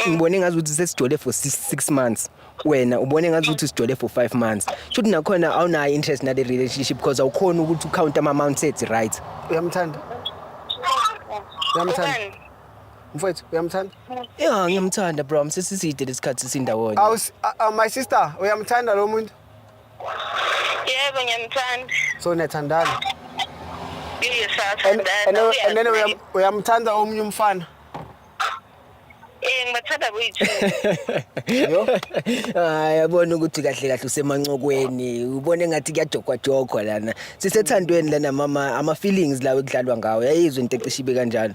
ngibone ngazuthi sesijole for 6 months wena ubone ngazuthi sijole for 5 months shothi nakhona awunayo interest nale relationship because awukhona ukuthi ucount ama mindsets right uyamthanda mfowethu uyamthanda yeah ngiyamthanda bro sesiside lesikhathi sindawonye my sister uyamthanda lo muntu yebo ngiyamthanda so nethandana and then uyamthanda omunye umfana ngibathanda boyithu yabona ukuthi kahle kahle usemancokweni ubone ngathi kuyajokwa lana sisethandweni lana mama ama feelings lawo ekudlalwa ngawo yayizwe into ecishibe kanjalo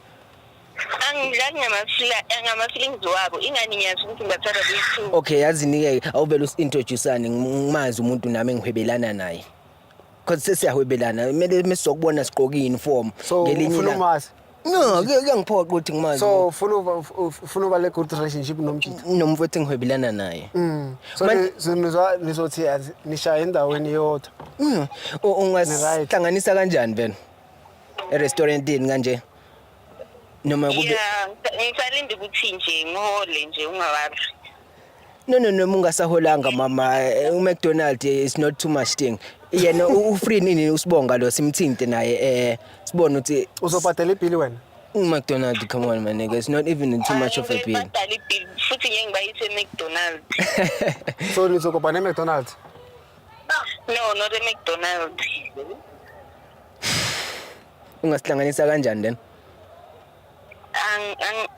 angidlali ngama feelings wabo ingani ngiyazi ukuthi ngibathanda boyithu okay yazini ke awuvela usintroduceane ngimazi umuntu nami engihwebelana naye because sesiyahwebelana kumele mesizokubona siqoka uniform ngelinye ufuna no kuyangiphoqa ukuthi ngimazi so ufuna uba le good relationship nomfowethu engihwebelana naye so nizothi nishaya endaweni yodwa ungasihlanganisa kanjani vena e-restaurantini kanje noma kube ngisalinde ukuthi nje ngihole nje ungawazi no ungasaholanga mama uMcDonald is not too much thing yena ufree nini usibonga lo simthinte naye sibone ukuthi uzobhadela ibill wena uMcDonald come on man nigga it's not even too much of a bill ubhadala ibill futhi ngeke ngibayise eMcDonald so nizokuba neMcDonald no not eMcDonald ungasihlanganisa kanjani then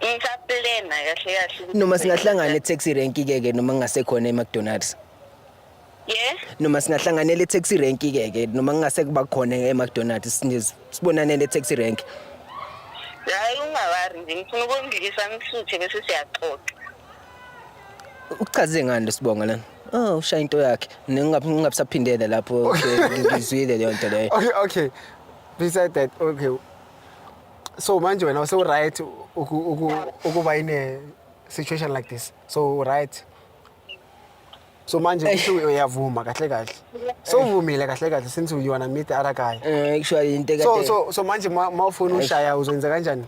ngisaplena kahle noma singahlangana e-taxi rank ke noma ngingasekhona eMcDonald's noma singahlanganela e-taxi rank ke noma ngingase kuba khona eMcDonald's sibonane le-taxi rank hayi ungawari nje ngifuna ukungilisa ngisuthe bese siyaxoxa uchaze ngani sibonga lana ushaya into yakhe ningabisaphindela lapho ngizwile leyo nto leyo okay besides that okay so manje wena so right ukuba in situation like this so right so manje uyavuma kahle so uvumile kahle since you wanna meet other guy actually into kade so manje mawufuna ushaya uzenza kanjani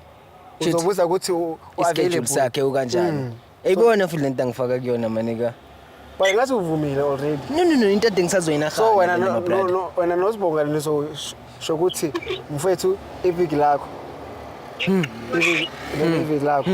uzobuza ukuthi available sakhe ukanjani eyibona futhi lento angifaka kuyona manika but ngathi uvumile already no into ade ngisazoyina khaya so wena nosibonga niso shokuthi mfethu iviki lakho iviki lakho